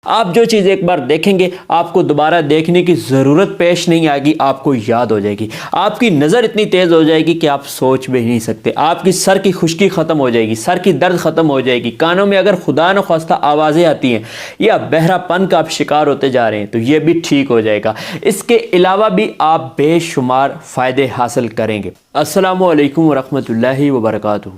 آپ جو چیز ایک بار دیکھیں گے آپ کو دوبارہ دیکھنے کی ضرورت پیش نہیں آئے گی، آپ کو یاد ہو جائے گی، آپ کی نظر اتنی تیز ہو جائے گی کہ آپ سوچ بھی نہیں سکتے، آپ کی سر کی خشکی ختم ہو جائے گی، سر کی درد ختم ہو جائے گی، کانوں میں اگر خدا نخواستہ آوازیں آتی ہیں یا بہرا پن کا آپ شکار ہوتے جا رہے ہیں تو یہ بھی ٹھیک ہو جائے گا۔ اس کے علاوہ بھی آپ بے شمار فائدے حاصل کریں گے۔ السلام علیکم ورحمۃ اللہ وبرکاتہ۔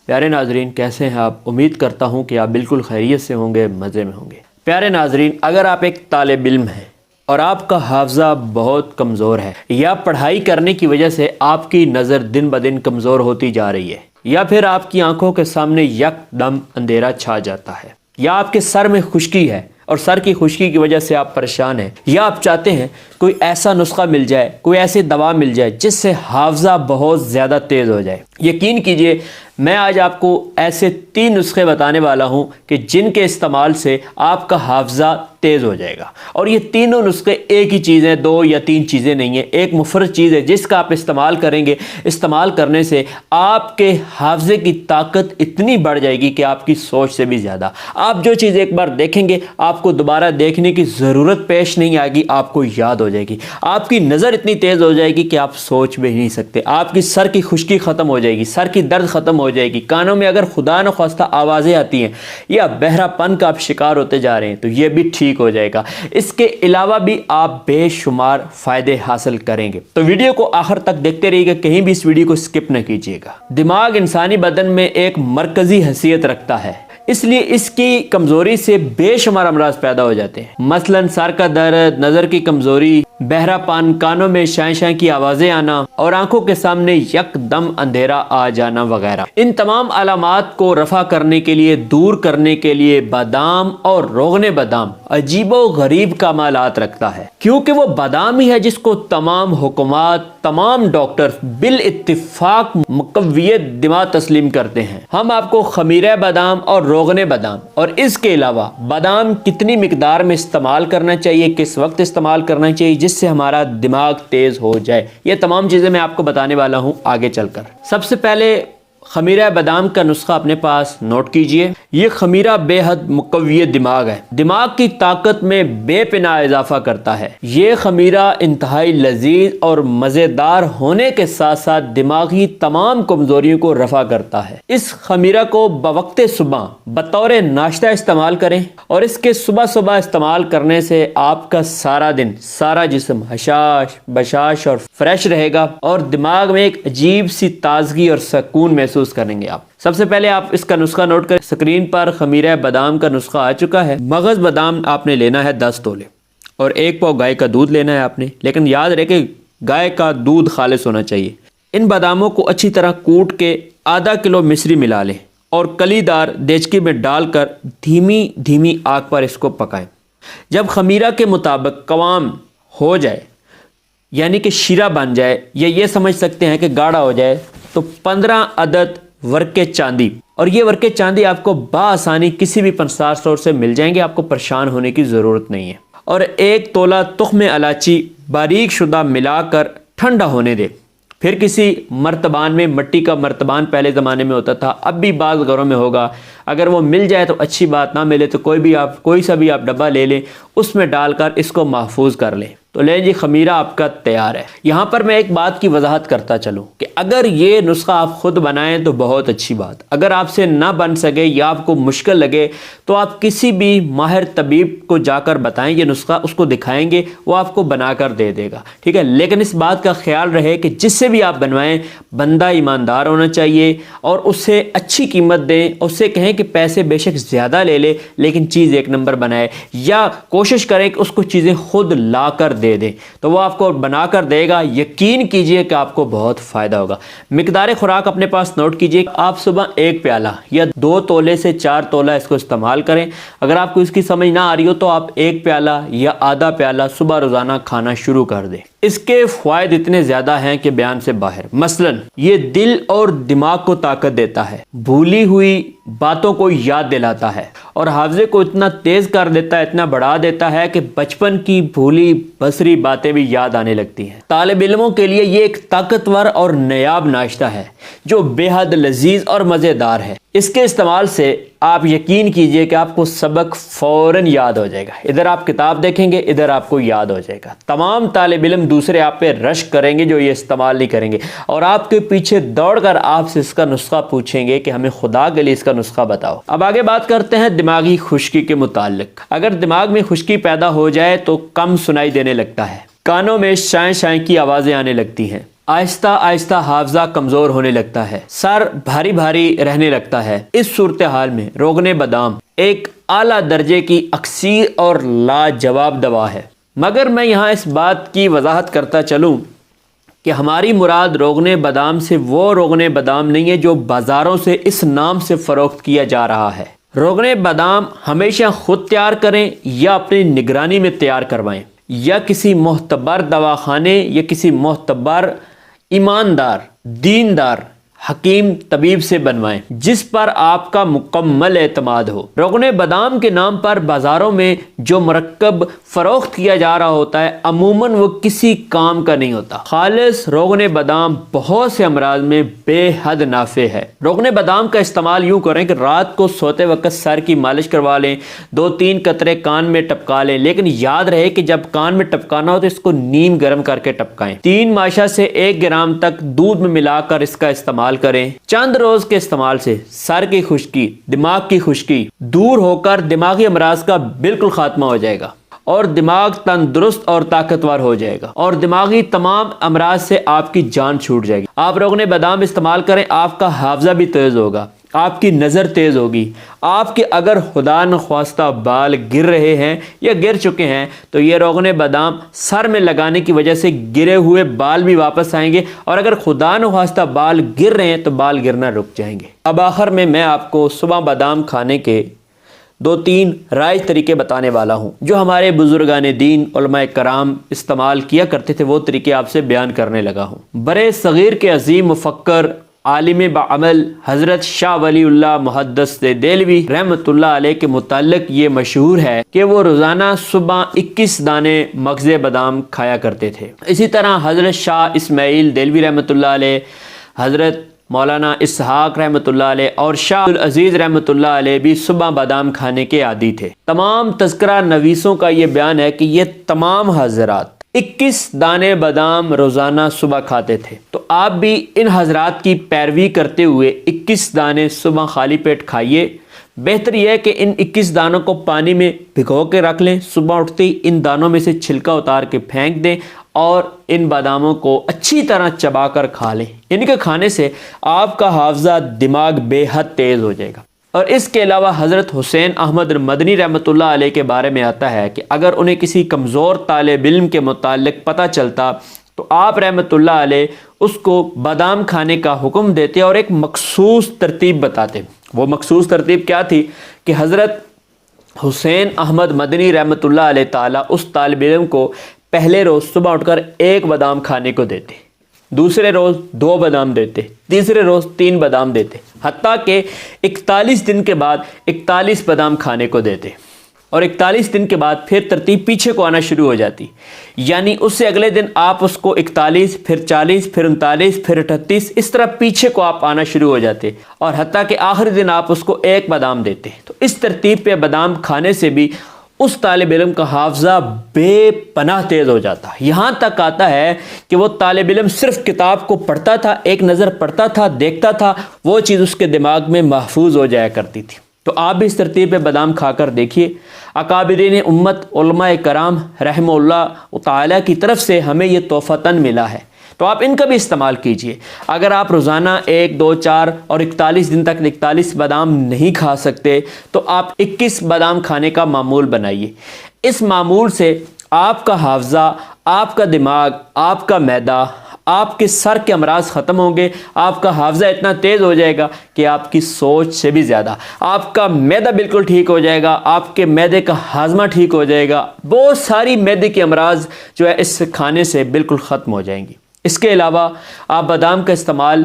پیارے ناظرین، کیسے ہیں آپ؟ امید کرتا ہوں کہ آپ بالکل خیریت سے ہوں گے، مزے میں ہوں گے۔ پیارے ناظرین، اگر آپ ایک طالب علم ہیں اور آپ کا حافظہ بہت کمزور ہے یا پڑھائی کرنے کی وجہ سے آپ کی نظر دن بدن کمزور ہوتی جا رہی ہے، یا پھر آپ کی آنکھوں کے سامنے یک دم اندھیرا چھا جاتا ہے، یا آپ کے سر میں خشکی ہے اور سر کی خشکی کی وجہ سے آپ پریشان ہیں، یا آپ چاہتے ہیں کوئی ایسا نسخہ مل جائے، کوئی ایسی دوا مل جائے جس سے حافظہ بہت زیادہ تیز ہو جائے، یقین کیجئے میں آج آپ کو ایسے 3 نسخے بتانے والا ہوں کہ جن کے استعمال سے آپ کا حافظہ تیز ہو جائے گا۔ اور یہ تینوں نسخے ایک ہی چیز ہیں، 2 یا 3 چیزیں نہیں ہیں، ایک مفرد چیز ہے جس کا آپ استعمال کریں گے۔ استعمال کرنے سے آپ کے حافظے کی طاقت اتنی بڑھ جائے گی کہ آپ کی سوچ سے بھی زیادہ۔ آپ جو چیز ایک بار دیکھیں گے آپ کو دوبارہ دیکھنے کی ضرورت پیش نہیں آئے گی، آپ کو یاد ہو جائے گی، آپ کی نظر اتنی تیز ہو جائے گی کہ آپ سوچ بھی نہیں سکتے، آپ کی سر کی خشکی ختم ہو جائے گی، سر کی درد ختم ہو جائے گی، کانوں میں اگر خدا نخواستہ آوازیں آتی ہیں یا بہرا پن کا آپ شکار ہوتے جا رہے ہیں تو یہ بھی ٹھیک ہو جائے گا۔ اس کے علاوہ بھی آپ بے شمار فائدے حاصل کریں گے، تو ویڈیو کو آخر تک دیکھتے رہیے گا، کہیں بھی اس ویڈیو کو سکپ نہ کیجیے گا۔ دماغ انسانی بدن میں ایک مرکزی حیثیت رکھتا ہے، اس لیے اس کی کمزوری سے بے شمار امراض پیدا ہو جاتے ہیں، مثلا سر کا درد، نظر کی کمزوری، بہرا پن، کانوں میں شائیں شائیں کی آوازیں آنا اور آنکھوں کے سامنے یک دم اندھیرا آ جانا وغیرہ۔ ان تمام علامات کو رفع کرنے کے لیے، دور کرنے کے لیے بادام اور روغن بادام عجیب و غریب کمالات رکھتا ہے، کیونکہ وہ بادام ہی ہے جس کو تمام حکومات، تمام ڈاکٹر بالاتفاق مقویت دماغ تسلیم کرتے ہیں۔ ہم آپ کو خمیرہ بادام اور روغن بادام اور اس کے علاوہ بادام کتنی مقدار میں استعمال کرنا چاہیے، کس وقت استعمال کرنا چاہیے جس سے ہمارا دماغ تیز ہو جائے، یہ تمام چیزیں میں آپ کو بتانے والا ہوں آگے چل کر۔ سب سے پہلے خمیرہ بادام کا نسخہ اپنے پاس نوٹ کیجئے۔ یہ خمیرہ بے حد مقوی دماغ ہے، دماغ کی طاقت میں بے پناہ اضافہ کرتا ہے۔ یہ خمیرہ انتہائی لذیذ اور مزیدار ہونے کے ساتھ ساتھ دماغی تمام کمزوریوں کو رفع کرتا ہے۔ اس خمیرہ کو بوقت صبح بطور ناشتہ استعمال کریں، اور اس کے صبح صبح استعمال کرنے سے آپ کا سارا دن، سارا جسم حشاش بشاش اور فریش رہے گا، اور دماغ میں ایک عجیب سی تازگی اور سکون محسوس کریں گے آپ۔ سب سے پہلے آپ اس کا نسخہ نوٹ کریں، اسکرین پر خمیرہ بادام کا نسخہ آ چکا ہے۔ مغز بادام آپ نے لینا ہے 10 تولے، اور 1 پاؤ گائے کا دودھ لینا ہے آپ نے، لیکن یاد رہے کہ گائے کا دودھ خالص ہونا چاہیے۔ ان باداموں کو اچھی طرح کوٹ کے آدھا کلو مصری ملا لیں اور کلی دار دیچکی میں ڈال کر دھیمی دھیمی آگ پر اس کو پکائیں۔ جب خمیرہ کے مطابق قوام ہو جائے، یعنی کہ شیرہ بن جائے، یا یہ سمجھ سکتے ہیں کہ گاڑھا ہو جائے، تو 15 عدد ورقے چاندی، اور یہ ورقے چاندی آپ کو بآسانی کسی بھی پنسار اسٹور سے مل جائیں گے، آپ کو پریشان ہونے کی ضرورت نہیں ہے، اور 1 تولہ تخم الائچی باریک شدہ ملا کر ٹھنڈا ہونے دے۔ پھر کسی مرتبان میں، مٹی کا مرتبان پہلے زمانے میں ہوتا تھا، اب بھی بعض گھروں میں ہوگا، اگر وہ مل جائے تو اچھی بات، نہ ملے تو کوئی سا بھی آپ ڈبہ لے لیں، اس میں ڈال کر اس کو محفوظ کر لیں۔ تو لیں جی، خمیرہ آپ کا تیار ہے۔ یہاں پر میں ایک بات کی وضاحت کرتا چلوں کہ اگر یہ نسخہ آپ خود بنائیں تو بہت اچھی بات، اگر آپ سے نہ بن سکے یا آپ کو مشکل لگے تو آپ کسی بھی ماہر طبیب کو جا کر بتائیں یہ نسخہ، اس کو دکھائیں گے، وہ آپ کو بنا کر دے دے گا، ٹھیک ہے۔ لیکن اس بات کا خیال رہے کہ جس سے بھی آپ بنوائیں بندہ ایماندار ہونا چاہیے، اور اس سے اچھی قیمت دیں، اس سے کہیں کہ پیسے بے شک زیادہ لے لے لیکن چیز 1 نمبر بنائے، یا کوشش کریں کہ اس کو چیزیں خود لا کر دے دیں، تو وہ آپ کو بنا کر دے گا، یقین کیجئے کہ آپ کو بہت فائدہ ہوگا۔ مقدار خوراک اپنے پاس نوٹ کیجئے، آپ صبح 1 پیالہ یا 2 تولے سے 4 تولہ اس کو استعمال کریں۔ اگر آپ کو اس کی سمجھ نہ آ رہی ہو تو آپ 1 پیالہ یا آدھا پیالہ صبح روزانہ کھانا شروع کر دیں۔ اس کے فوائد اتنے زیادہ ہیں کہ بیان سے باہر۔ مثلا یہ دل اور دماغ کو طاقت دیتا ہے، بھولی ہوئی باتوں کو یاد دلاتا ہے، اور حافظے کو اتنا تیز کر دیتا ہے، اتنا بڑھا دیتا ہے کہ بچپن کی بھولی بسری باتیں بھی یاد آنے لگتی ہیں۔ طالب علموں کے لیے یہ ایک طاقتور اور نایاب ناشتہ ہے جو بے حد لذیذ اور مزیدار ہے۔ اس کے استعمال سے آپ یقین کیجئے کہ آپ کو سبق فوراً یاد ہو جائے گا. ادھر آپ کتاب دیکھیں گے، ادھر آپ کو یاد ہو جائے گا. تمام طالب علم دوسرے آپ پہ رش کریں گے جو یہ استعمال نہیں کریں گے، اور آپ کے پیچھے دوڑ کر آپ سے اس کا نسخہ پوچھیں گے کہ ہمیں خدا کے لیے اس کا نسخہ بتاؤ. اب آگے بات کرتے ہیں دماغی خشکی کے متعلق. اگر دماغ میں خشکی پیدا ہو جائے تو کم سنائی دینے لگتا ہے، کانوں میں شائیں شائیں کی آوازیں آنے لگتی ہیں، آہستہ آہستہ حافظہ کمزور ہونے لگتا ہے، سر بھاری بھاری رہنے لگتا ہے. اس صورتحال میں روغن بادام ایک اعلیٰ درجے کی اکسیر اور لاجواب دوا ہے. مگر میں یہاں اس بات کی وضاحت کرتا چلوں کہ ہماری مراد روغن بادام سے وہ روغن بادام نہیں ہے جو بازاروں سے اس نام سے فروخت کیا جا رہا ہے. روغن بادام ہمیشہ خود تیار کریں یا اپنی نگرانی میں تیار کروائیں، یا کسی معتبر دواخانے یا کسی معتبر ایماندار دیندار حکیم طبیب سے بنوائیں جس پر آپ کا مکمل اعتماد ہو. روغن بادام کے نام پر بازاروں میں جو مرکب فروخت کیا جا رہا ہوتا ہے عموماً وہ کسی کام کا نہیں ہوتا. خالص روغن بادام بہت سے امراض میں بے حد نافع ہے. روغن بادام کا استعمال یوں کریں کہ رات کو سوتے وقت سر کی مالش کروا لیں، 2-3 قطرے کان میں ٹپکا لیں، لیکن یاد رہے کہ جب کان میں ٹپکانا ہو تو اس کو نیم گرم کر کے ٹپکائیں. 3 ماشا سے 1 گرام تک دودھ میں ملا کر اس کا استعمال کریں. چند روز کے استعمال سے سر کی خشکی، دماغ کی خشکی دور ہو کر دماغی امراض کا بالکل خاتمہ ہو جائے گا، اور دماغ تندرست اور طاقتور ہو جائے گا، اور دماغی تمام امراض سے آپ کی جان چھوٹ جائے گی. آپ روغن بادام استعمال کریں، آپ کا حافظہ بھی تیز ہوگا، آپ کی نظر تیز ہوگی. آپ کے اگر خدا نخواستہ بال گر رہے ہیں یا گر چکے ہیں تو یہ روغن بادام سر میں لگانے کی وجہ سے گرے ہوئے بال بھی واپس آئیں گے، اور اگر خدا نخواستہ بال گر رہے ہیں تو بال گرنا رک جائیں گے. اب آخر میں آپ کو صبح بادام کھانے کے 2-3 رائج طریقے بتانے والا ہوں جو ہمارے بزرگان دین علماء کرام استعمال کیا کرتے تھے. وہ طریقے آپ سے بیان کرنے لگا ہوں. برے صغیر کے عظیم مفکر عالم بعمل حضرت شاہ ولی اللہ محدث دہلوی رحمۃ اللہ علیہ کے متعلق یہ مشہور ہے کہ وہ روزانہ صبح 21 دانے مغز بادام کھایا کرتے تھے. اسی طرح حضرت شاہ اسماعیل دہلوی رحمۃ اللہ علیہ، حضرت مولانا اسحاق رحمۃ اللہ علیہ اور شاہ العزیز رحمۃ اللہ علیہ بھی صبح بادام کھانے کے عادی تھے. تمام تذکرہ نویسوں کا یہ بیان ہے کہ یہ تمام حضرات 21 دانے بادام روزانہ صبح کھاتے تھے. تو آپ بھی ان حضرات کی پیروی کرتے ہوئے 21 دانے صبح خالی پیٹ کھائیے. بہتر یہ ہے کہ ان 21 دانوں کو پانی میں بھگو کے رکھ لیں، صبح اٹھتے ہی ان دانوں میں سے چھلکا اتار کے پھینک دیں اور ان باداموں کو اچھی طرح چبا کر کھا لیں. ان کے کھانے سے آپ کا حافظہ دماغ بے حد تیز ہو جائے گا. اور اس کے علاوہ حضرت حسین احمد مدنی رحمۃ اللہ علیہ کے بارے میں آتا ہے کہ اگر انہیں کسی کمزور طالب علم کے متعلق پتہ چلتا تو آپ رحمۃ اللہ علیہ اس کو بادام کھانے کا حکم دیتے اور ایک مخصوص ترتیب بتاتے. وہ مخصوص ترتیب کیا تھی کہ حضرت حسین احمد مدنی رحمۃ اللہ علیہ تعالیٰ اس طالب علم کو پہلے روز صبح اٹھ کر 1 بادام کھانے کو دیتے، دوسرے روز 2 بادام دیتے، تیسرے روز 3 بادام دیتے، حتیٰ کہ 41 دن کے بعد 41 بادام کھانے کو دیتے، اور 41 دن کے بعد پھر ترتیب پیچھے کو آنا شروع ہو جاتی. یعنی اس سے اگلے دن آپ اس کو 41، پھر 40، پھر 39، پھر 38، اس طرح پیچھے کو آپ آنا شروع ہو جاتے، اور حتیٰ کہ آخری دن آپ اس کو 1 بادام دیتے. تو اس ترتیب پہ بادام کھانے سے بھی اس طالب علم کا حافظہ بے پناہ تیز ہو جاتا. یہاں تک آتا ہے کہ وہ طالب علم صرف کتاب کو پڑھتا تھا، ایک نظر پڑھتا تھا، دیکھتا تھا، وہ چیز اس کے دماغ میں محفوظ ہو جایا کرتی تھی. تو آپ بھی اس ترتیب پہ بادام کھا کر دیکھیے. اکابرین امت علماء کرام رحمہ اللہ تعالیٰ کی طرف سے ہمیں یہ تحفتاً ملا ہے، تو آپ ان کا بھی استعمال کیجئے. اگر آپ روزانہ 1، 2، 4 اور 41 دن تک 41 بادام نہیں کھا سکتے تو آپ 21 بادام کھانے کا معمول بنائیے. اس معمول سے آپ کا حافظہ، آپ کا دماغ، آپ کا معدہ، آپ کے سر کے امراض ختم ہوں گے. آپ کا حافظہ اتنا تیز ہو جائے گا کہ آپ کی سوچ سے بھی زیادہ. آپ کا معدہ بالکل ٹھیک ہو جائے گا، آپ کے معدے کا ہاضمہ ٹھیک ہو جائے گا. بہت ساری معدے کے امراض جو ہے اس کھانے سے بالکل ختم ہو جائیں گی. اس کے علاوہ آپ بادام کا استعمال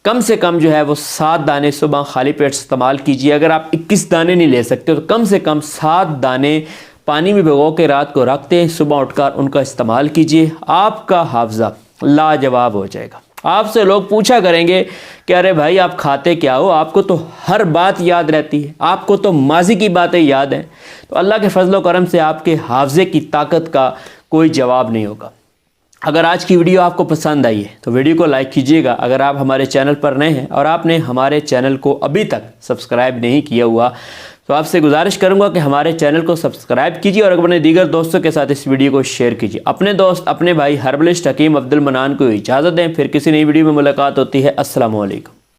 کم سے کم جو ہے وہ 7 دانے صبح خالی پیٹ استعمال کیجیے. اگر آپ 21 دانے نہیں لے سکتے تو کم سے کم 7 دانے پانی میں بھگو کے رات کو رکھتے ہیں، صبح اٹھ کر ان کا استعمال کیجیے. آپ کا حافظہ لاجواب ہو جائے گا. آپ سے لوگ پوچھا کریں گے کہ ارے بھائی آپ کھاتے کیا ہو، آپ کو تو ہر بات یاد رہتی ہے، آپ کو تو ماضی کی باتیں یاد ہیں۔ تو اللہ کے فضل و کرم سے آپ کے حافظے کی طاقت کا کوئی جواب نہیں ہوگا۔ اگر آج کی ویڈیو آپ کو پسند آئی ہے تو ویڈیو کو لائک کیجئے گا۔ اگر آپ ہمارے چینل پر نئے ہیں اور آپ نے ہمارے چینل کو ابھی تک سبسکرائب نہیں کیا ہوا تو آپ سے گزارش کروں گا کہ ہمارے چینل کو سبسکرائب کیجئے اور اپنے دیگر دوستوں کے ساتھ اس ویڈیو کو شیئر کیجئے۔ اپنے دوست اپنے بھائی ہربلسٹ حکیم عبد المنان کو اجازت دیں، پھر کسی نئی ویڈیو میں ملاقات ہوتی ہے۔ السلام علیکم۔